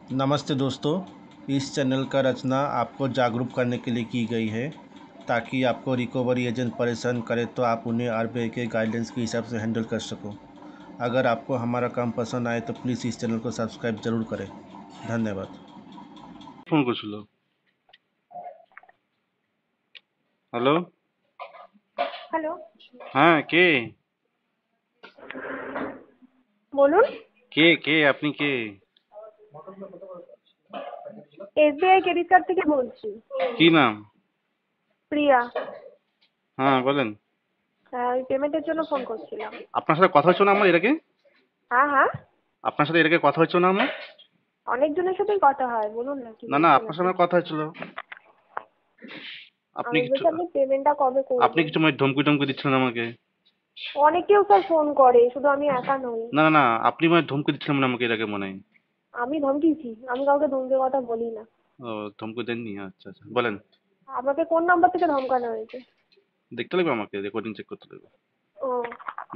नमस्ते दोस्तों, इस चैनल का रचना आपको जागरूक करने के लिए की गई है ताकि आपको रिकवरी एजेंट परेशान करे तो आप उन्हें आरबीआई के गाइडेंस के हिसाब से हैंडल कर सको। अगर आपको हमारा काम पसंद आए तो प्लीज़ इस चैनल को सब्सक्राइब ज़रूर करें। धन्यवाद। ফোন করছিল। হ্যালো, হ্যালো, হ্যাঁ কে? বলুন। কে আপনি কে? এসবিআই ক্রেডিট কার্ড থেকে বলছি। কি নাম? প্রিয়া। হ্যাঁ বলেন। ওই পেমেন্টের জন্য ফোন করছিলাম। আপনার সাথে কথা হচ্ছে না আমার এর আগে? হ্যাঁ। আপনার সাথে এর আগে কথা হচ্ছে না আমার? অনেকজনের সাথেই কথা হয়, বলুন না কি না বলছেন আপনার সাথে আপনি। আমার কথা হচ্ছিল। আপনি আমি কিছু বলছি আপনি পেমেন্টটা কবে আপনি করবেন? কিছু মানে ধমকি দিচ্ছিলেন আমাকে। অনেকেও স্যার ফোন করে, শুধু আমি একা নই। না আপনি মানে ধমকি দিচ্ছিলেন মানে আমাকে এর আগে মনে হয়। আমি ধমকিয়েছি? আমি কাউকে ধমকে কথা বলি না। ও ধমকি দেননি, আচ্ছা আচ্ছা বলেন। আপনাকে কোন নাম্বার থেকে ধমকানো হয়েছে? দেখতে লাগবে আমাকে, রেকর্ডিং চেক করতে লাগবে। ও,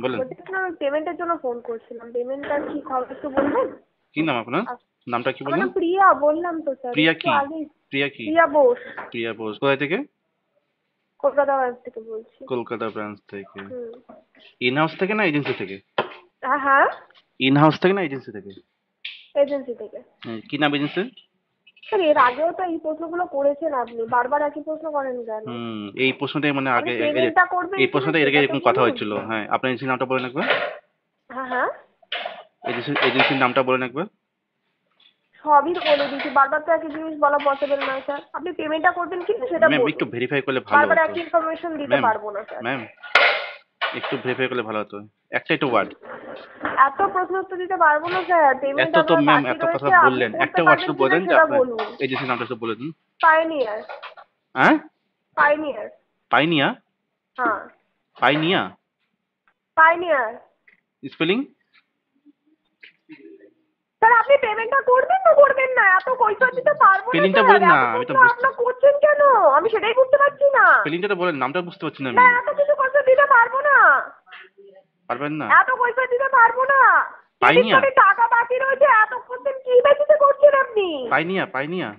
বলেন। বলছি আমি পেমেন্টের জন্য ফোন করছিলাম। পেমেন্টটা কি খাওয়া একটু বলবেন? কি নাম আপনার? নামটা কি আমার বললেন? নাম প্রিয়া, বললাম তো স্যার প্রিয়া একটু কি? আগে। প্রিয়া কি? প্রিয়া বোস। প্রিয়া বোস কোথায় থেকে? কলকাতা ব্রাঞ্চ থেকে বলছি। কলকাতা ব্রাঞ্চ থেকে। হুম। ইন হাউস থেকে না এজেন্সি থেকে? হ্যাঁ, ইন হাউস থেকে না এজেন্সি থেকে? এজেন্সি থেকে। কি নাম এজেন্সির? স্যার এর আগেও তো এই প্রশ্নগুলো করেছেন আপনি, বারবার একই প্রশ্ন করেন কেন? এই প্রশ্নটাই মানে আপনি আগে পেমেন্টটা করবেন এই কিনা প্রশ্নটা এর আগে সেটা তো এরকম কথা বলুন। হয়েছিল। হ্যাঁ, আপনার এজেন্সির নামটা বলেন একবার। হ্যাঁ, এজেন্সির নামটা বলেন একবার। সবই তো বলে দিয়েছি, বারবার তো একই জিনিস বলা পসিবল নয় স্যার। আপনি পেমেন্টটা করবেন কিনা সেটা ম্যাম বলুন। একটু ভেরিফাই করলে ভালো বারবার হতো। একই ইনফরমেশন দিতে ম্যাম পারবো না স্যার। ম্যাম একটু ভেরিফাই করলে ভালো হতো। একটু ওয়ার্ড। এত প্রশ্ন উত্তর দিতে পারবো না স্যার। পেমেন্ট এত তো আপনার ম্যাম বাকি এত কথা রয়েছে, আপনি বললেন, করতে একটা ওয়ার্ড পারবেন শুধু কিনা বলেন যে সেটা আপনার বলুন। এজেন্সির নামটা শুধু বলে দিন। পাইনিয়ার। হ্যাঁ? পাইনিয়ার। পাইনিয়া? হ্যাঁ, পাইনিয়া? পাইনিয়ার। স্পেলিং? স্যার আপনি পেমেন্টটা করবেন না করবেন না? এত কৈফিয়ত দিতে পারবো না স্পেলিংটা স্যার। বলেন না, এত আমি তো প্রশ্ন বুঝতে। আপনারা করছেন কেন? আমি সেটাই বুঝতে পারছি না। স্পেলিংটা তো বলেন, নামটা বুঝতে পারছি না না, আমি। এত কিছু কৈফিয়ত দিতে পারবো না। পারবেন না? এত কৈফিয়ত দিতে পারবো না। ক্রেডিট পাইনিয়া? কার্ডে টাকা বাকি রয়েছে, এত কোশ্চেন কি বেসিসে করছেন আপনি? পাইনিয়া?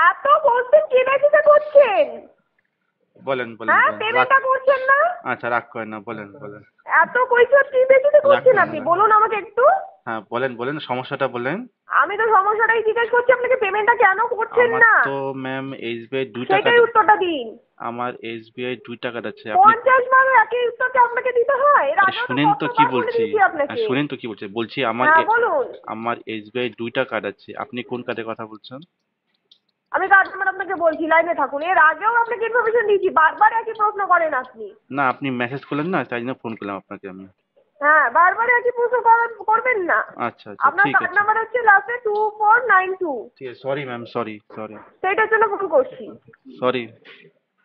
এত কোশ্চেন কি বেসিসে করছেন? বলেন বলেন হ্যাঁ, বলেন রাখ। পেমেন্টটা করছেন না? আচ্ছা রাগ করেন না, বলেন বলেন। এত কৈফিয়ত কি বেসিসে রাগ করছেন করেন আপনি? না। বলুন আমাকে একটু। হ্যাঁ বলেন বলেন, সমস্যাটা বলেন। আমি তো সমস্যাটাই জিজ্ঞেস করছি আপনাকে, পেমেন্টটা কেন করছেন আমার না? তো ম্যাম এসবিআই 2 টাকা। সেটাই উত্তরটা দিন। আমার এসবিআই 2 টাকা আছে আপনি। 50 বার একই উত্তরটা আপনাকে দিতে হয়? এর আরে আগেও তো শুনেন তো কি কতবার বলে বলছি। দিয়েছি আপনাকে। শুনেন তো কি বলছি। বলছি আমার হ্যাঁ, বলুন। আমার এসবিআই 2 টাকা আছে। আপনি কোন কার্ডের কথা বলছেন? আমি কার্ড নাম্বার আপনাকে বলছি, লাইনে থাকুন। এর আগেও আপনাকে ইনফরমেশন দিয়েছি, বারবার একই প্রশ্ন করেন আপনি। না আপনি মেসেজ করলেন না, তাই জন্য ফোন করলাম আপনাকে আমি। হ্যাঁ, বারবার একই প্রশ্ন করবেন না। আচ্ছা আচ্ছা আপনার ঠিক কার্ড আছে। নাম্বার হচ্ছে লাস্টে 2492। ঠিক আছে, সরি ম্যাম, সরি সরি সেইটার জন্য ফোন করছি। সরি।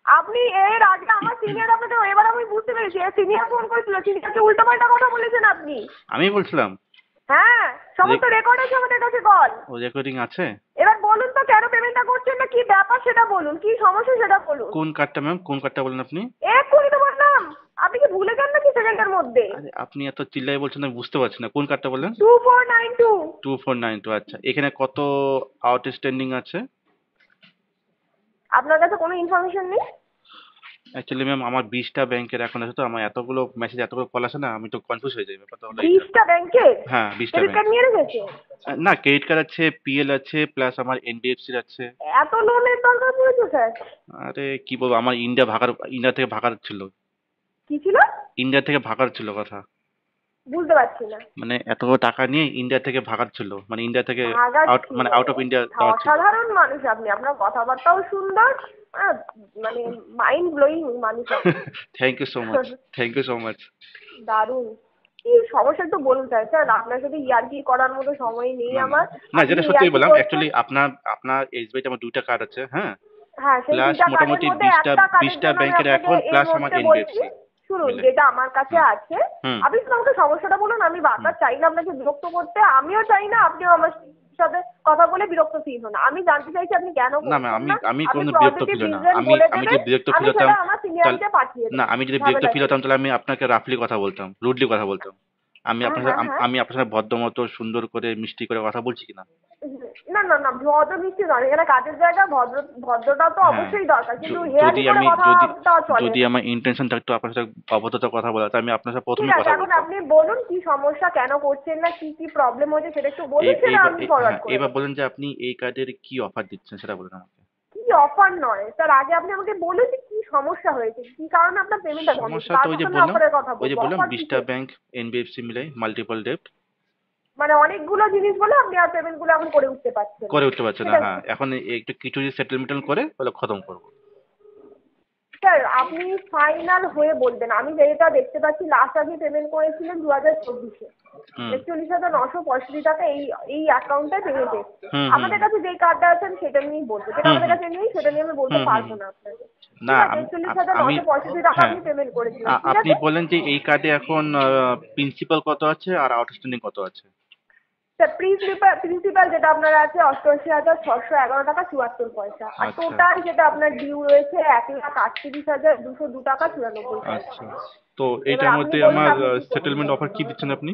আপনি এর আগে আমার সিনিয়র আপনাকে, এবার আমি বুঝতে পেরেছি সিনিয়র ফোন করেছিল, সিনিয়রকে উল্টোপাল্টা কথা বলেছেন আপনি। আমি বলছিলাম? হ্যাঁ, সমস্ত রেকর্ড আছে আমাদের কাছে কল। ও রেকর্ডিং আছে? এবার বলুন তো কেন পেমেন্টটা করছেন না, কি ব্যাপার সেটা বলুন, কি সমস্যা সেটা বলুন। কোন কার্ডটা ম্যাম, কোন কার্ডটা বলেন আপনি? এক্ষুনি তো বললাম। আপনি কি ভুলে যান নাকি সেকেন্ডের মধ্যে? আরে আপনি এত চিল্লাই বলছেন, আমি বুঝতে পারছি না কোন কার্ডটা বলেন। 2492। 2492, আচ্ছা। এখানে কত আউটস্ট্যান্ডিং আছে? আপনার কাছে কোনো ইনফরমেশন নেই? অ্যাকচুয়ালি ম্যাম আমার 20টা ব্যাংকের অ্যাকাউন্ট আছে, তো আমার এতগুলো মেসেজ এতগুলো কল আসে না, আমি তো কনফিউজ হয়ে যাই। ব্যাপারটা হলো এইটা। 20টা ব্যাংকের হ্যাঁ 20টা ক্রেডিট ব্যাংক। কার্ড নিয়ে রেখেছে? না ক্রেডিট কার্ড আছে, পিএল আছে, প্লাস আমার এনডিএফসির আছে। এত লোনের দরকার পড়েছে স্যার? আরে কি বলবো, আমার ইন্ডিয়া থেকে ভাগার ছিল। কি ছিল? ইন্ডিয়া থেকে ভাগার ছিল কথা। বুঝতে পারছি না। মানে এত টাকা নিয়ে ইন্ডিয়া থেকে ভাগার ছিল, মানে ইন্ডিয়া থেকে ভাগার ছিল? আউট অফ ইন্ডিয়া যাওয়ার ছিল। অসাধারণ মানুষ আপনি, আপনার কথাবার্তাও সুন্দর। আহ, মানে মাইন্ড ব্লোয়িং মানুষ আপনি। Thank you so much, thank you so much. দারুণ। কি সমস্যা একটু বলুন স্যার। স্যার আপনার সাথে ইয়ার্কি করার মতো সময় নেই না না আমার। না, আপনি যেটা সত্যি ইয়ার্কি বললাম, করছেন। অ্যাকচুয়ালি আপনার এসবিআইতে আমার 2টা কার্ড আছে। হ্যাঁ, হ্যাঁ, সেই প্লাস 2টা কার্ডের মোটামুটি মধ্যে 20টা একটা কার্ডের 20টা জন্য আমি ব্যাংকের আপনাকে অ্যাকাউন্ট এই প্লাস আমার মুহূর্তে বলছি। এনডিএফসি শুনুন, মিলে। যেটা আমার কাছে হুম আছে, হুম আপনি শুধু আমাকে সমস্যাটা বলুন। আমি বারবার চাই না আপনাকে বিরক্ত করতে, আমিও চাই না আপনিও আমার সাথে কথা বলে বিরক্ত ফিল হন। আমি জানতে চাইছি আপনি কেন না ম্যাম, করছেন আমি না। আমি আপনি কোনো বিরক্ত পজিটিভ ফিল হয় না। রিজন আমি বলে আমি দেবেন, যদি বিরক্ত ফিল আমি হতাম সেটা আমার তাহলে, সিনিয়রকে পাঠিয়ে না দেবো। আমি যদি বিরক্ত ঝামেলা ফিল নেই। হতাম তাহলে আমি আপনাকে রাফলি কথা বলতাম, রুডলি কথা বলতাম। হ্যাঁ, হ্যাঁ, হ্যাঁ। আমি আপনার সাথে ভদ্র মতো সুন্দর করে মিষ্টি করে কথা বলছি কিনা? না না না, ভদ্র মিষ্টি নয়, এখানে কাজের জায়গা, ভদ্রটা তো হ্যাঁ, অবশ্যই দরকার, কিন্তু যদি হেয়ালি করে কথাটা চলে যদি না। আমার ইন্টেনশন থাকতো আপনার সাথে অভদ্রতা কথা বলা, তাই আমি আপনার সাথে ঠিক প্রথমে আছে, কথা এখন বলতাম। আপনি বলুন কি সমস্যা, কেন করছেন না, কি কি প্রবলেম হয়েছে সেটা একটু বলুন, সেটা আমি ফরওয়ার্ড হ্যাঁ, করে এবার দেবো। বলেন যে আপনি এই কার্ডের কি অফার দিচ্ছেন সেটা বলেন আমাকে। কি অফার নয় স্যার, আগে আপনি আমাকে বলুন যে কি সমস্যা হয়েছে, কি কারণে আপনার পেমেন্টটা বন্ধ হচ্ছে, সমস্যা তো তারপর তো আমি অফারের কথা ওই যে বলবো। বললাম অফার 20টা কিসের? ব্যাংক এনবিএফসি মিলাই মাল্টিপল ডেপ্ট মানে অনেকগুলো জিনিস বলে আপনি আর পেমেন্টগুলো এখন করে উঠতে পারছেন না, করে উঠতে পারছে না। সেটা হ্যাঁ, কি? এখন একটু কিছু যদি সেটেলমেন্ট করে তাহলে খতম করবো। স্যার আপনি ফাইনাল হয়ে বলবেন, আমি যেটা দেখতে পাচ্ছি লাস্ট আপনি পেমেন্ট করেছিলেন 2024-এ হুম 41,965 টাকা এই অ্যাকাউন্টে পেমেন্ট এসেছে। হুম হুম আমাদের কাছে যেই কার্ডটা আছেন সেটা নিয়েই বলবো, যেটা হুম আমাদের হুম কাছে নেই সেটা নিয়ে আমি বলতে হুম হুম পারবো হুম। না আপনাকে। না, ঠিক আছে, একচল্লিশ হাজার আমি নশো পঁয়ষট্টি টাকা হ্যাঁ, আপনি পেমেন্ট করেছিলেন, ঠিক আপনি আছে। বলেন যে এই কার্ডে এখন প্রিন্সিপাল কত আছে আর আউটস্ট্যান্ডিং কত আছে? স্যার প্রিন্সিপাল যেটা আপনার আছে 88,611 টাকা 74 পয়সা, আর আচ্ছা টোটাল যেটা আপনার ডিউ রয়েছে 1,38,202 টাকা 94 পয়সা। আচ্ছা, তো এবার এইটার আপনি মধ্যে বলুন আমার আপনি কি করতে সেটেলমেন্ট চান। অফার কি দিচ্ছেন আপনি?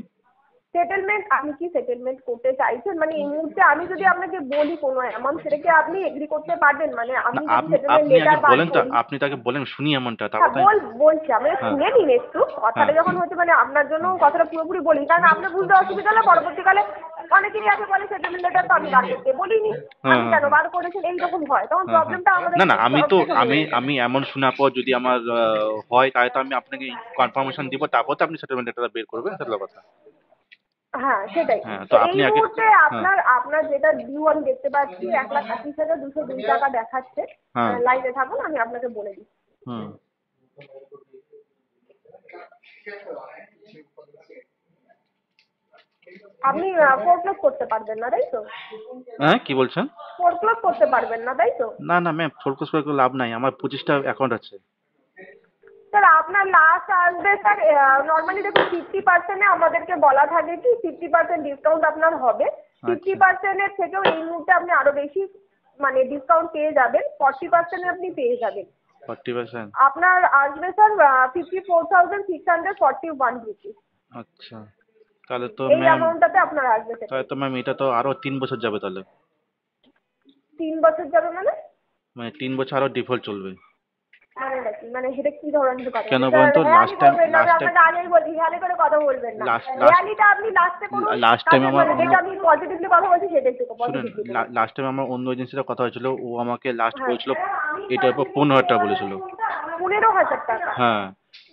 সেটেলমেন্ট, আপনি কি সেটেলমেন্ট করতে চাইছেন, মানে এই মুহূর্তে আমি যদি আপনাকে বলি কোনো অ্যামাউন্ট, সেটা কি আপনি এগ্রি করতে পারবেন, মানে না, আমি যদি সেটেলমেন্ট আপনি আগে লেটার বার বলেন তো, করি। আপনি তাকে বলেন শুনি এমনটা, হ্যাঁ তারপর তাই। বলছি, আমি হ্যাঁ শুনে নিন একটু হ্যাঁ কথাটা যখন হচ্ছে, মানে আপনার জন্য হ্যাঁ কথাটা পুরোপুরি বলি, কারণ আপনার বুঝতে অসুবিধা হলে পরবর্তীকালে অনেকেরই আছে বলে সেটেলমেন্ট লেটার তো আমি বার করতে বলিনি, হ্যাঁ আপনি হ্যাঁ কেন বার করেছেন এইরকম হয়, তখন হ্যাঁ হ্যাঁ। প্রবলেমটা আমাদের না না, আমি তো ফেস হতে হচ্ছে। আমি এমন শোনার পর যদি আমার হয় তাহলে তো আমি আপনাকে কনফার্মেশন দিব, তারপর তো আপনি সেটেলমেন্ট লেটার বের করবেন, সেটা কথা। হ্যাঁ সেটাই। হ্যাঁ, তো তো এই আপনি আগে। মুহূর্তে হ্যাঁ আপনার আপনার যেটা ডিউ আমি দেখতে পাচ্ছি 1,38,202 টাকা দেখাচ্ছে। হ্যাঁ লাইনে থাকুন, আমি আপনাকে বলে দিচ্ছি। হুম। আপনি ফোরক্লোজ করতে পারবেন না, তাই তো? হ্যাঁ, কি বলছেন? ফোরক্লোজ করতে পারবেন না, তাই তো? না না ম্যাম, ফোরকাস করে কোনো লাভ নাই, আমার 25টা অ্যাকাউন্ট আছে। স্যার আপনার লাস্ট আসবে স্যার, নর্মালি দেখুন 50%-এ আমাদেরকে বলা থাকে কি 50% ডিসকাউন্ট আপনার হবে। আচ্ছা 50%-এর থেকেও এই মুহূর্তে আপনি আরো বেশি মানে ডিসকাউন্ট পেয়ে যাবেন, 40%-এ আপনি পেয়ে যাবেন। 40%। আপনার আসবে স্যার 54,641 রুপিস। আচ্ছা, তাহলে তো এই ম্যাম, অ্যামাউন্টটাতে আপনার আসবে সেটা। এটা তো আরো 3 বছর যাবে তাহলে। 3 বছর যাবে মানে? মানে 3 বছর আরো ডিফল্ট চলবে। মানে নাকি, মানে সেটা কি ধরনের কথা কেন বলছেন বলেন স্যার? তো, হেয়ালি করবেন না, আমি আপনাকে আগেই বলছি হেয়ালি করে কথা বলবেন না। লাস্ট লাস্ট হেয়ালিটা আপনি লাস্টে করুন। লাস্ট টাইম কাজে আমার মানে অন্য, যেটা আমি পজিটিভলি কথা বলছি সেটা একটু শুনেন, পজিটিভলি করুন। লাস্ট টাইম আমার অন্য এজেন্সিতে কথা হয়েছিল, ও আমাকে লাস্ট হ্যাঁ, বলেছিল এটার উপর 15,000 টাকা বলেছিল। 15,000 টাকা? হ্যাঁ,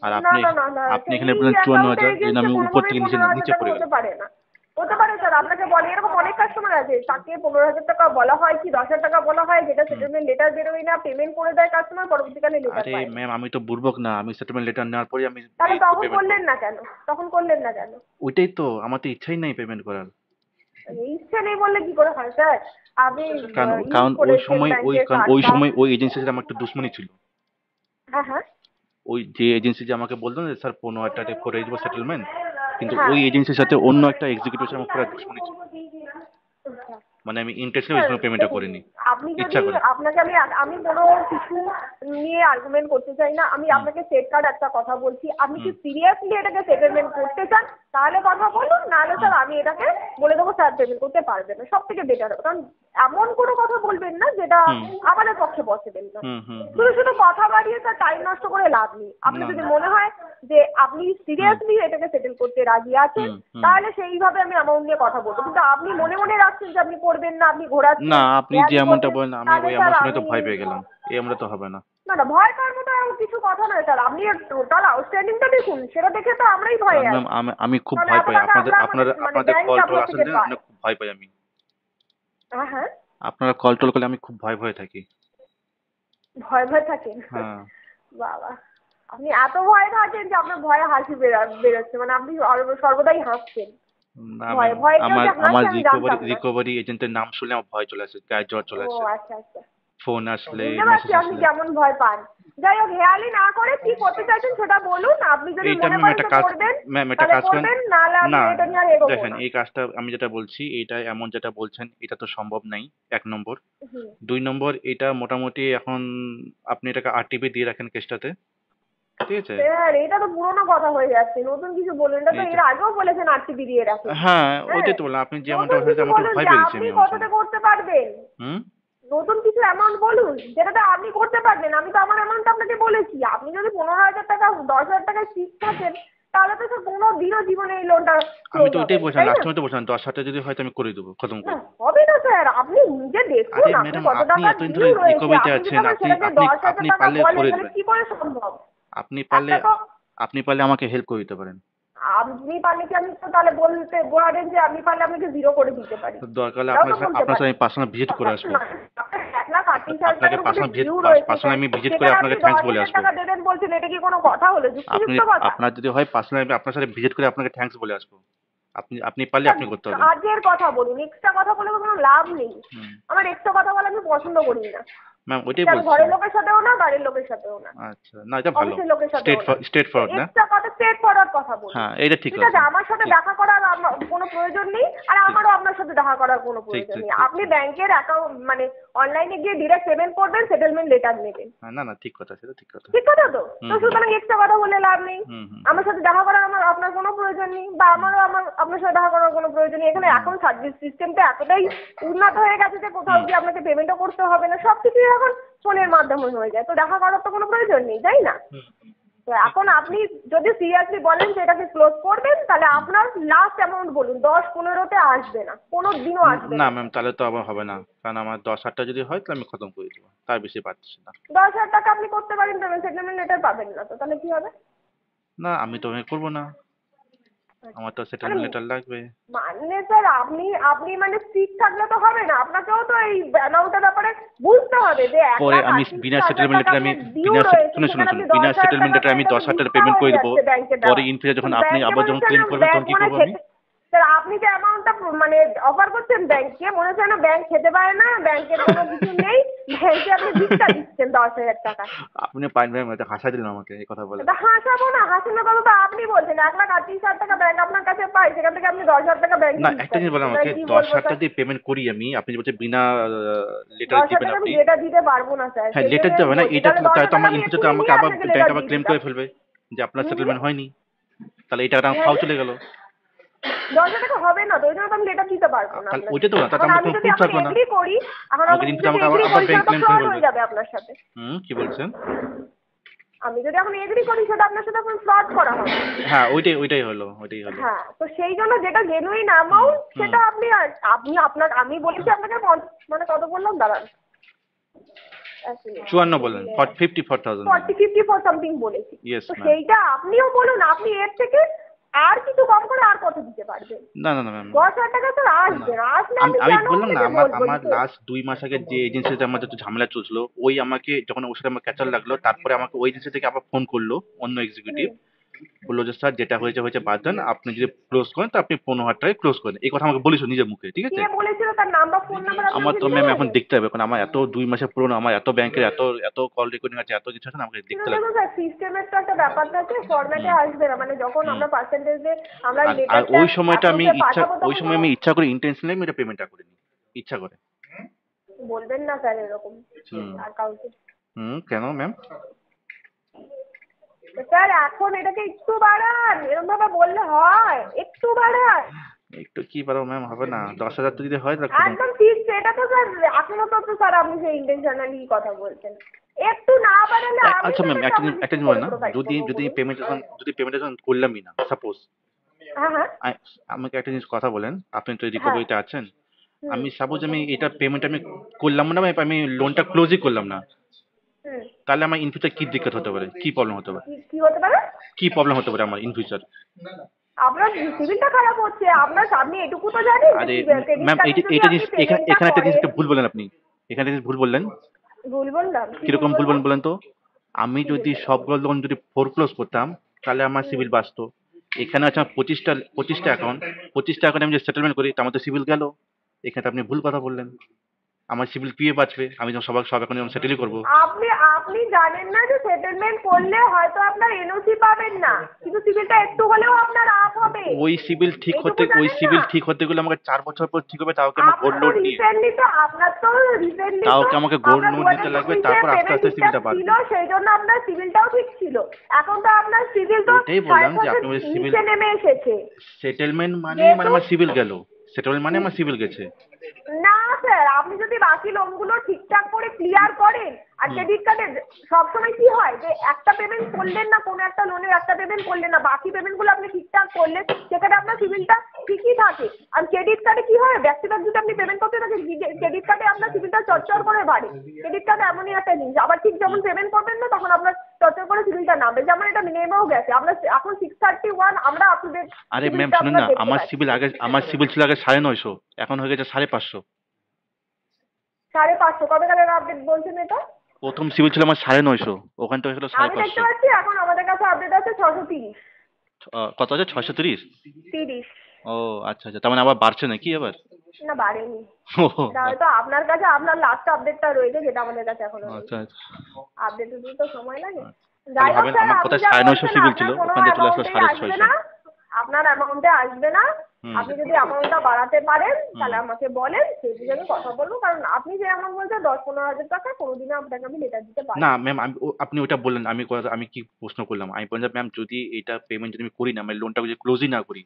আর না আপনি না না না, আপনি এখানে এই বললেন অ্যাকাউন্টে 54,000, এই জন্য এগেইনস্টে আমি উপর কোনোভাবেই থেকে নিচে 15,000 নিচে টাকা পড়ে হতে গেলাম। পারে না। হতে পারে স্যার, আপনাকে বলে এরকম অনেক কাস্টমার আছে, তাকে 15,000 টাকা বলা হয় কি 10,000 টাকা বলা হয়, যেটা হুম। সেটেলমেন্ট লেটার বেরোয় না, পেমেন্ট করে দেয় কাস্টমার, পরবর্তীকালে লেটার আরে পায় না। ম্যাম, আমি তো বুর্বক না, আমি সেটেলমেন্ট লেটার নেওয়ার পরে আমি তাহলে এই তখন পেমেন্ট করলেন করবো। না কেন? তখন করলেন না কেন? ওইটাই তো, আমার তো ইচ্ছাই নাই পেমেন্ট করার। ইচ্ছে নেই বললে কি করে হয় স্যার? আপনি কারণ ইউজ কারণ ওই করেছেন সময় ব্যাংকের ওই কার্ডটা। সময় ওই এজেন্সির সাথে আমার একটা দুশ্মনী ছিল। হ্যাঁ হ্যাঁ ওই যে এজেন্সি যে আমাকে বলতো যে স্যার 15,000 টাকা করে দেবো সেটেলমেন্ট, কিন্তু হ্যাঁ। ওই এজেন্সির সাথে অন্য একটা এক্সিকিউটিভ আমার পুরো দুশ্মনী ছিল। আচ্ছা। মানে আমি ইন্টারেস্টলি ওই স্যার সময় পেমেন্টটা দেখুন, করিনি আপনি ইচ্ছা যদি করে। আপনাকে আমি আমি কোনো কিছু নিয়ে আর্গুমেন্ট করতে চাই না, আমি হুম আপনাকে সেট কার্ড একটা কথা বলছি, আপনি কি হুম সিরিয়াসলি এটাকে সেটেলমেন্ট করতে চান তাহলে কথা বলুন, নাহলে হুম স্যার আমি এটাকে বলে দেবো স্যার পেমেন্ট করতে পারবে না, সব থেকে বেটার হবে, কারণ এমন কোনো কথা বলবেন না যেটা হুম আমাদের পক্ষে পসিবল না। হুম হুম হুম। শুধু শুধু কথা বাড়িয়ে স্যার টাইম নষ্ট করে লাভ নেই। আপনার না যদি না। মনে হয় যে আপনি হুম সিরিয়াসলি এটাকে সেটেল করতে রাজি আছেন, হুম হুম। তাহলে সেইভাবে আমি অ্যামাউন্ট নিয়ে কথা বলবো, কিন্তু আপনি মনে মনে রাখছেন যে আপনি করবেন না, আপনি না, ঘোরাচ্ছেন, আপনি যে হেয়ালি এমনটা করছেন, বলেন, আমি তাহলে ওই স্যার এমন শুনে তো আমি ভয় পেয়ে গেলাম। এই এমনটা তো হবে না। না না, ভয় পাওয়ার মতো এমন কিছু কথা নয় স্যার, আপনি টোটাল আউটস্ট্যান্ডিংটা দেখুন, সেটা দেখে তো আমরাই ভয়ে ম্যাম, আছি, আমি খুব কারণ ভয় এত পাই, টাকা আমরা আমাদের মানে আপনাদের ব্যাংক কল টল আপনার আসলে থেকে না, পায়। অনেক খুব ভয় পাই আমি। হ্যাঁ হ্যাঁ, আপনারা কল টল করলে আমি খুব ভয় ভয়ে থাকি। ভয় ভয় থাকেন? হ্যাঁ। বাবা, আপনি এত ভয় থাকেন যে আপনার ভয়ে হাসি বেরোচ্ছে, মানে আপনি সর্বদাই হাসছেন না ভয়ে ম্যাম, ভয়ে, কেউ আমার যে আমার হাসছে আমি জানতাম না। রিকভারি এজেন্টের নাম শুনলে আমার ভয় চলে আসে, গায়ে জ্বর ও চলে আসে, আচ্ছা আচ্ছা, ফোন আসলে, বুঝতে পারছি মেসেজ আপনি আসলে। কেমন ভয় পান। যাই হোক, হেয়ালি না করে কি করতে চাইছেন সেটা বলুন, আপনি যদি এইটা মনে ম্যাম করেন একটা যে কাজ, করবেন ম্যাম একটা তাহলে কাজ করেন। করবেন, নাহলে আমি না, এটা নিয়ে আর এগোবো দেখেন না। এই কাজটা আমি যেটা বলছি এইটা এমন যেটা বলছেন এটা তো সম্ভব নাই, 1 নম্বর। হুম। 2 নম্বর, এটা মোটামুটি এখন আপনি এটাকে আরটিপি দিয়ে রাখেন কেসটাতে, ঠিক আছে? স্যার এটা তো পুরোনো কথা হয়ে যাচ্ছে, নতুন কিছু বলুন, এটা তো এইটা এর আগেও বলেছেন আরটিপি দিয়ে রাখেন। হ্যাঁ, হ্যাঁ, ওইটাই তো বললাম, আপনি যেমনটা নতুন বলেছেন কিছু আমার খুব বলুন ভয় যে পেয়ে গেছি আপনি আমি এমন কতটা সময়। করতে করবেন, হুম নতুন কিছু অ্যামাউন্ট বলুন যেটাতে আপনি করতে পারবেন। আমি তো আমার অ্যামাউন্ট আপনাকে বলেছি, আপনি যদি 15,000 টাকা 10,000 টাকায় ফিক্স থাকেন তাহলে তো স্যার কোনো দিনও জীবনে এই লোনটা আমি ক্লোজ তো হবে ওইটাই না, বলছিলাম, তাই না? লাস্ট টাইমে তো বলছিলাম 10,000 যদি হয় তো আমি করে দেবো, খতম না করে দেবো। হবে না স্যার, আপনি নিজে আরে দেখুন আপনি ম্যাডাম, কত আপনি টাকার এতদিন ধরে ডিউ রয়েছে, রিকভারিতে আপনি যদি আছেন, আবার আপনি সেটাকে আপনি 10,000 আপনি টাকা পারলে বলেন করে তাহলে দেবেন। কি করে সম্ভব? আপনি পারলে একটা তো আপনি পারলে আমাকে হেল্প করে দিতে পারেন। আপনি পারলে কি আমি তো তাহলে বলতে পারেন যে আমি পারলে আপনাকে 0 করে দিতে পারি, তো দরকার হলে এটাও তো বলতে আপনার সাথে পারেন। আমি পার্সোনাল ভিজিট করে আসবো। আপনার 1,38,000 আপনাকে টাকার উপরে পার্সোনাল ডিউ রয়েছে পার্সোনাল স্যার, আমি ভিজিট করে সেখানে আপনি আপনাকে থ্যাঙ্কস বলে 10,000 আসবো। টাকা দেবেন বলছেন, এটা কি কোনো কথা হলো? আপনি যুক্তিযুক্ত কথা? আপনার যদি হয় পার্সোনাল আমি আপনার সাথে ভিজিট করে আপনাকে থ্যাঙ্কস বলে আসবো। আপনি পারলে স্যার আপনি করতে পারেন। কাজের কথা বলুন, এক্সট্রা কথা বলে কোনো লাভ নেই। হুম আমার এক্সট্রা কথা বলে আমি পছন্দ করি না, ম্যাম, ওইটাই সেটা আমি বলছি। ঘরের লোকের সাথেও না, বাইরের লোকের সাথেও না, আচ্ছা, না এটা ভালো। অফিসের লোকের সাথেও না। স্ট্রেট ফরওয়ার্ড না? এক্সট্রা কথা স্ট্রেট ফরওয়ার্ড কথা বলুন। হ্যাঁ, এটা ঠিক ঠিক আছে, আছে। আমার সাথে ঠিক দেখা করার কোনো প্রয়োজন নেই, আর ঠিক আমারও আপনার সাথে দেখা করার কোনো ঠিক প্রয়োজন ঠিক নেই। ঠিক আপনি ঠিক। ব্যাংকের অ্যাকাউন্ট মানে অনলাইনে গিয়ে ডিরেক্ট পেমেন্ট করবেন, সেটেলমেন্ট লেটার নেবেন। হ্যাঁ, না না, ঠিক কথা, সেটা ঠিক কথা। ঠিক কথা তো? হুম তো হুম সুতরাং এক্সট্রা কথা বলে লাভ নেই। হুম হুম আমার সাথে দেখা করার আপনার কোনো প্রয়োজন নেই, বা হুম আমারও আপনার সাথে দেখা করার কোনো প্রয়োজন নেই। এখানে হুম এখন সার্ভিস সিস্টেমটা এতটাই উন্নত হয়ে গেছে যে কোথাও হুম গিয়ে আপনাকে পেমেন্টও করতে হবে না, সবকিছুই এখন ফোনের মাধ্যমে হয়ে যায়। তো দেখা করার তো কোনো প্রয়োজন নেই, তাই না? হুম, তো এখন আপনি যদি সিরিয়াসলি বলেন যে এটাকে ক্লোজ করবেন, তাহলে আপনার লাস্ট অ্যামাউন্ট বলুন। 10-15তে আসবে না, কোনো দিনও আসবে না না। ম্যাম, তাহলে তো আবার হবে না, কারণ আমার 10,000 যদি হয় তাহলে আমি খতম করে দেবো, তার বেশি পাচ্ছি না। 10,000 টাকা আপনি করতে পারেন পেমেন্ট, সেটেলমেন্ট লেটার পাবেন না, তো তাহলে কি হবে? না, আমি তো করবো না, আমার তো মানে সেটেলমেন্ট লেটার লাগবে। মানে স্যার আপনি আপনি মানে স্ট্রিক্ট থাকলে তো হবে না, আপনাকেও তো এই অ্যামাউন্টের ব্যাপারে বুঝতে হবে যে পরে আমি 1,38,000 টাকা আপনার ডিউ রয়েছে, শুনে শুনে সেখানে শুনে আপনি বিনা 10,000 সেটেলমেন্ট টাকা লেটার আমি পেমেন্ট, 10,000 টাকা দিশা পেমেন্ট করে হয়ে দেবো। যাচ্ছে ব্যাংকে পরে দেওয়া। ইন ফিউচার যখন আপনি ব্যাংকে আবার মনে যখন হচ্ছে ক্লেম না করবেন ব্যাংক তখন কি মনে করবো আমি? স্যার আপনি যে অ্যামাউন্টটা মানে অফার করছেন ব্যাংকে, মনে হচ্ছে না ব্যাংক খেতে পারে না, ব্যাংকের কোনো কিছু নেই, ব্যাংকে আপনি ভিক্ষা দিচ্ছেন 10,000 টাকা। আপনি পারেন ম্যাম, এটা হাসাই দিলেন আমাকে এই কথা বলে। এটা হাসাবো না, হাসানোর কথা তো আপনি বলছেন। 1,38,000 টাকা ব্যাংক আপনার কাছে পায়, সেখান থেকে আপনি 10,000 টাকা ব্যাংকে না, একটা দিচ্ছেন, জিনিস বলেন এটা আমাকে, কি বলবো 10,000 স্যার? টাকা দিয়ে পেমেন্ট করি আমি, আপনি যে বলছেন বিনা লেটারে 10,000 দিবেন টাকা আমি আপনি। লেটার দিতে পারবো না স্যার, হ্যাঁ, সেই লেটার জন্য দিতে আমি হবে না, বলছি। এটা তাহলে তাহলে 10,000 তো টাকা আমার আমি ইন ফিউচার এক্ষুনি আমাকে নিয়ে আবার আপনাকে ব্যাংক লেটার আবার দিয়ে ক্লেম দিতাম। করে ফেলবে যে আপনার হুম হুম। সেটেলমেন্ট হয়নি, তাহলে এই টাকাটা আমার ফাও চলে গেল। 10,000 টাকা হবে না, তো ওই জন্য তো আমি লেটার দিতে পারবো না তাহলে আপনাকে। ওইটা তো না, তাহলে এখন আমার আমি কোনো যদি প্রুফ এখন থাকলো না। এগ্রি করি, এখন আমাকে আমি ইন যদি ফিউচার আমাকে এগ্রি আবার করি ব্যাংক সেটা তো ক্লেম করে ফ্রড ফেলবে। হয়ে যাবে আপনার সাথে। কি বলছেন? আমি যদি এখন এগ্রি করি সেটা আপনার সাথে এখন ফ্রড করা হবে। হ্যাঁ, ওইটাই হলো, ওইটাই হলো। হ্যাঁ, তো সেই জন্য যেটা জেনুইন হুম অ্যামাউন্ট হুম সেটা আপনি আপনার আমি বলেছি আপনাকে মানে কত বললাম দাঁড়ান, 54 বললেন, 54,000 বললেন। 40-54 সামথিং বলেছি। ইয়েস তো ম্যাম। সেইটা আপনিও বলুন, আপনি এর থেকে আর কিছু কম করে আর কত দিতে পারবেন? না না না ম্যাম, 10,000 টাকা স্যার না, আসবে না, আসলে আমি আমি আমি কেন বললাম না, আপনাকে আমার বলবো আমার তো? লাস্ট 2 মাস আগে যে এজেন্সিতে আমার যত ঝামেলা চলছিল, ওই আমাকে যখন ওর সাথে আমার ক্যাচাল লাগলো, তারপরে আমাকে ওই এজেন্সি থেকে আবার ফোন করলো অন্য এক্সিকিউটিভ, হুম। বললো যে স্যার যেটা হয়েছে হয়েছে বাদ দেন, আপনি যদি ক্লোজ করেন তো আপনি 15,000 টাকায় ক্লোজ করেন, এই কথা আমাকে বলেছিল নিজের মুখে, ঠিক আছে? কে বলেছিল, তার নাম্বার ফোন নাম্বার আপনার আমার কাছে তো দিতে ম্যাম এখন পারবেন? দেখতে হবে, কারণ আমার এত 2 মাসের পুরনো, আমার এত ব্যাংকের এত এত কল রেকর্ডিং আছে, এত কিছু আছে না, আমাকে কিন্তু দেখতে লাগবে। দেখুন স্যার, সিস্টেমের তো একটা ব্যাপার থাকে, ফরম্যাটে হুম আসবে না, মানে যখন হুম আমরা পার্সেন্টেজে আমরা আর আর লেটারটা ওই সময়টা আমি অ্যাপ্রুভে পাঠাবো ওই তখন তো সময় আমি ইচ্ছা করে ইন্টেনশনালি আমি এটা পেমেন্টটা করিনি, ইচ্ছা করে। বলবেন না স্যার এরকম হুম আর কাউকে। কেন ম্যাম? স্যার এখন এটাকে একটু বাড়ান, এরকম ভাবে বললে হয়? একটু বাড়ান। একটু কি পারো ম্যাম, হবে না, 10,000 তো যদি হয় তাহলে খতম। একদম ঠিক, সেটা তো স্যার এখনো তো স্যার আপনি সেই ইন্টেনশনালি কথা বলছেন। একটু না বাড়ালে আমি আচ্ছা ম্যাম, পেমেন্ট একটা জিনিস আপনাকে একটা কি জিনিস করে বলে না, প্রোভাইড যদি করবো যদি বলুন? পেমেন্ট যখন করলামই না, সাপোজ হ্যাঁ হ্যাঁ আমাকে একটা জিনিস কথা বলেন, আপনি তো হ্যাঁ। রিকভারিতে আছেন, হুম আমি সাপোজ আমি এটা পেমেন্ট আমি করলাম না, আমি লোনটা ক্লোজই করলাম না, হুম। তাহলে আমার ইন ফিউচার কি দিক্কত হতে পারে, কি প্রবলেম হতে পারে, কি হতে পারে? কি প্রবলেম হতে পারে আমার ইন ফিউচার? আপনার সিভিলটা খারাপ হচ্ছে, আপনি এটুকু তো জানেন আরে যে ক্রেডিট ম্যাম, কার্ডে যদি এইটা আপনি জিনিস পেমেন্টটা এখানে একটা জিনিস করেন। ভুল বললেন আপনি, এখানে একটা জিনিস ভুল বললেন। ভুল বললাম? কি ভুল কিরকম ভুল বললাম? বললেন বলেন তো? আমি কি ভুল যদি বললাম? সবগুলো লোন যদি ফোরক্লোজ করতাম তাহলে আমার হুম। সিভিল বাঁচতো। এখানে আছে আমার 25টা অ্যাকাউন্ট, 25টা অ্যাকাউন্ট আমি যে সেটেলমেন্ট করি তার মধ্যে সিভিল গেল, এখানে তো আপনি ভুল কথা বললেন। আমার সিভিল কিভাবে বাঁচবে, আমি যখন সব অ্যাকাউন্ট যখন সেটেলই করবো। আপনি আপনি জানেন না যে সেটেলমেন্ট করলে হয়তো আপনার এনওসি পাবেন না, কিন্তু সিভিলটা একটু হলেও আপনার আপ হবে। ওই সিভিল এইটুকু জানেন না? গেলে আমাকে 4 বছর পর ঠিক হবে, তাও কি আমার গোল্ড লোন নিয়ে, আপনার তো রিসেন্টলি তাও তো কি আমাকে গোল্ড আপনার লোন নিতে লাগবে, 2024 তারপর আস্তে পেমেন্ট আস্তে ঠিকঠাক সিভিলটা ছিল, বাড়বে। সেই জন্য আপনার সিভিলটাও ঠিক ছিল। এখন তো আপনার সিভিল তো ওইটাই বললাম যে 6,500 আপনি সিভিল নিচে নেমে এসেছে। সেটেলমেন্ট মানে যেহেতু আমার সিভিল গেল, সেটেলমেন্ট মানে আমার সিভিল গেছে। না স্যার, স্যার, আপনি যদি বাকি লোনগুলো ঠিকঠাক করে ক্লিয়ার করেন আর ক্রেডিট কার্ডে সবসময় কি হয় যে একটা পেমেন্ট করলেন না, কোনো একটা লোনের একটা পেমেন্ট করলেন না, বাকি পেমেন্টগুলো আপনি ঠিকঠাক করলেন, সেখানে আপনার সিভিলটা ঠিকই থাকে। আর ক্রেডিট কার্ডে কি হয়, ব্যক্তিগত যদি আপনি পেমেন্ট করতে থাকেন ক্রেডিট কার্ডে আপনার সিভিলটা চরচর করে বাড়ে। ক্রেডিট কার্ড এমনই একটা জিনিস, আবার ঠিক যখন পেমেন্ট করবেন না তখন আপনার চরচর করে সিভিলটা নামবে। যেমন এটা নেমেও গেছে, আমরা এখন 631 আমরা আপ টু ডেট। আরে ম্যাম শুনুন না, আমার সিভিল ছিল আগে 950, এখন হয়ে গেছে 550। 550 কবে কালের আপডেট বলছেন এটা? প্রথম সিভিল ছিল আমার 950, ওখান থেকে হলো আমি দেখতে 550। পাচ্ছি এখন আমাদের কাছে আপডেট আছে 630। কত আছে? 630? 30। ও আচ্ছা আচ্ছা, তার মানে আবার বাড়ছে নাকি এবার? না বাড়েনি, ও, এটা হয়তো আপনার কাছে আপনার লাস্ট আপডেটটা রয়েছে, যেটা আমাদের কাছে এখনো আচ্ছা আচ্ছা। আপডেট দিতে তো সময় লাগে। তাহলে যাই হোক ভাবেন স্যার, আমার আপনি কোথায় যা 950 বলছেন সিভিল ছিল, আপনার কোনো ওখান থেকে চলে আসলো অ্যামাউন্টে আসবে 650। না, আপনার অ্যামাউন্টে আসবে না। আপনি যদি অ্যামাউন্টটা বাড়াতে পারেন তাহলে আমাকে বলেন, সেই বুঝে আমি কথা বলবো। কারণ আপনি যে অ্যামাউন্ট বলছেন 10-15 হাজার টাকা, কোনোদিনও আপনাকে আমি লেটার দিতে পারি না না। ম্যাম, আপনি ওটা বললেন, আমি কি প্রশ্ন করলাম, আমি বললাম ম্যাম যদি এটা পেমেন্ট যদি আমি করি না, মানে লোনটা যদি ক্লোজই না করি,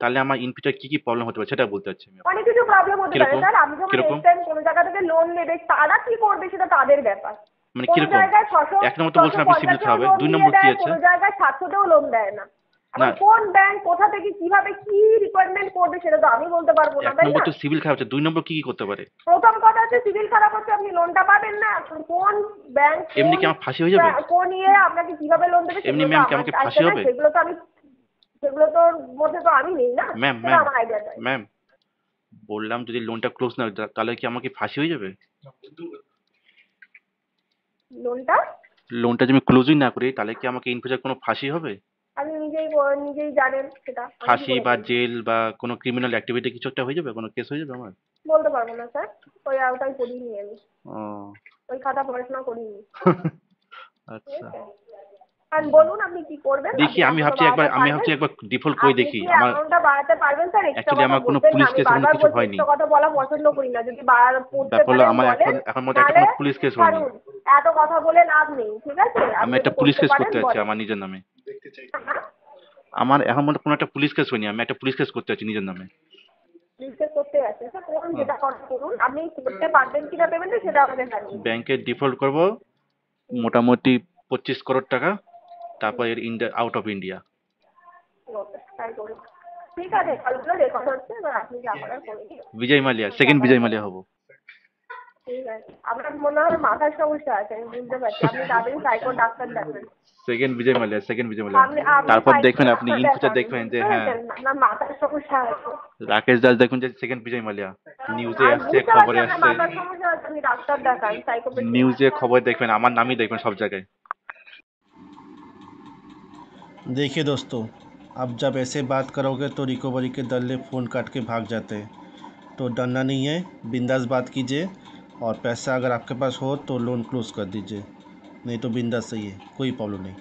তাহলে আমার ইন ফিউচার কি প্রবলেম হতে পারে সেটা বলতে চাচ্ছি আমি। অনেক কিছু প্রবলেম হতে পারে কিরকম স্যার। আপনি যখন কিরকম নেক্সট টাইম কোনো জায়গা থেকে লোন নেবে, তারা কি করবে সেটা তাদের ব্যাপার। মানে কোনো কিরকম? জায়গায় 600 এক নম্বর তো বলছেন আপনি সিভিল 650 হবে, লোন 2 দিয়ে নম্বর কি দেয়, আছে? কোনো জায়গায় 700-তেও লোন দেয় না। না, এখন কোন ব্যাংক কোথা থেকে কিভাবে কি রিকোয়ারমেন্ট করবে সেটা তো আমি বলতে পারবো না, এক তাই নম্বর না? তো সিভিল খারাপ আছে, 2 নম্বর কি করতে পারে? প্রথম কথা হচ্ছে সিভিল খারাপ হচ্ছে, আপনি লোনটা পাবেন না। এখন কোন ব্যাংক এমনি কি আমার ফাঁসি হয়ে যাবে? কোন আপনাকে কিভাবে লোন দেবে এমনি সেগুলো তো ম্যাম কি আমার আমাকে কাছে ফাঁসি না, হবে? সেগুলো তোর মধ্যে তো আমি নেই না, ম্যাম সেটা ম্যাম আমার আইডিয়া চাই। ম্যাম বললাম যদি লোনটা ক্লোজ না হয়, তাহলে কি আমাকে ফাঁসি হয়ে যাবে? লোনটা যদি আমি ক্লোজই না করি, তাহলে কি আমাকে ইন ফিউচার কোনো ফাঁসি হবে? আপনি নিজেই জানেন সেটা, আমি কি ফাঁসি করে বা বলবো? জেল বা কোনো ক্রিমিনাল অ্যাক্টিভিটি কিছু একটা হয়ে যাবে, কোনো কেস হয়ে যাবে আমার? বলতে পারবো না স্যার, ওই আওতায় পড়িনি আমি, ও ওই খাতা পড়াশোনা করিনি। ঠিক আচ্ছা, আছে, আর বলুন আপনি কি করবেন? দেখি আপনি আমি ভাবছি একবার ডিফল্ট করে আপনি দেখি। কি আমার অ্যামাউন্টটা বাড়াতে পারবেন স্যার? এক্সট্রা অ্যাকচুয়ালি কথা আমার কোনো বলবেন না, পুলিশ আমি কেস এরকম বারবার কিছু বলছি হয়নি। এক্সট্রা কথা বলা পছন্দ করি না। যদি পড়তে ব্যাপার হলো পারেন আমার বলেন, এখন মধ্যে একটা নাহলে কোনো পুলিশ কেস হয়নি। ছাড়ুন, এত কথা বলে লাভ নেই, ঠিক আছে? আমি আপনি একটা যদি পুলিশ করতে কেস পারেন করতে যাচ্ছি বলেন। আমার নিজের নামে। আমার এখন মধ্যে কোনো একটা পুলিশ কেস হয়নি, আমি একটা পুলিশ কেস করতে যাচ্ছি নিজের নামে। রিকোয়েস্ট করতে আছে স্যার, করুন, হ্যাঁ। যেটা করেন করুন। আপনি করতে পারবেন কিনা পেমেন্টটা সেটা আমাদের জানিয়ে দিন। ব্যাংকে ডিফল্ট করব মোটামুটি 25 করোড় টাকা, তারপর এর আউট অফ ইন্ডিয়া। ওকে, তাই করুন। ঠিক আছে, কলগুলো রেকর্ড হচ্ছে, এবার আপনি যা করার করে দিন। বিজয় মালিয়া, সেকেন্ড বিজয় মালিয়া হব। ঠিক আছে, আপনার মনে হয় মাথার সমস্যা আছে, আমি বুঝতে পারছি। আপনি তাড়াতাড়ি সাইকো ডাক্তার দেখান। সেকেন্ড বিজয় মালিয়া। আপনি তারপর সাইকো দেখবেন আপনি ডাক্তার ইন ফিউচার দেখান, দেখবেন যে বুঝতে হ্যাঁ, পেরেছেন? আপনার মাথার সমস্যা আছে। রাকেশ দাস দেখুন যে সেকেন্ড বিজয় মালিয়া, নিউজে আমি আসছে, বুঝতে পারছি খবরে আপনার আসছে, মাথার সমস্যা আছে, আপনি ডাক্তার দেখান, সাইকোপ্যাথি। নিউজে খবর দেখবেন, আমার নামই দেখবেন সব জায়গায়। देखिए दोस्तों, अब जब ऐसे बात करोगे तो रिकवरी के दल्ले फ़ोन काट के भाग जाते हैं, तो डरना नहीं है, बिंदास बात कीजिए। और पैसा अगर आपके पास हो तो लोन क्लोज़ कर दीजिए, नहीं तो बिंदास सही है, कोई प्रॉब्लम नहीं।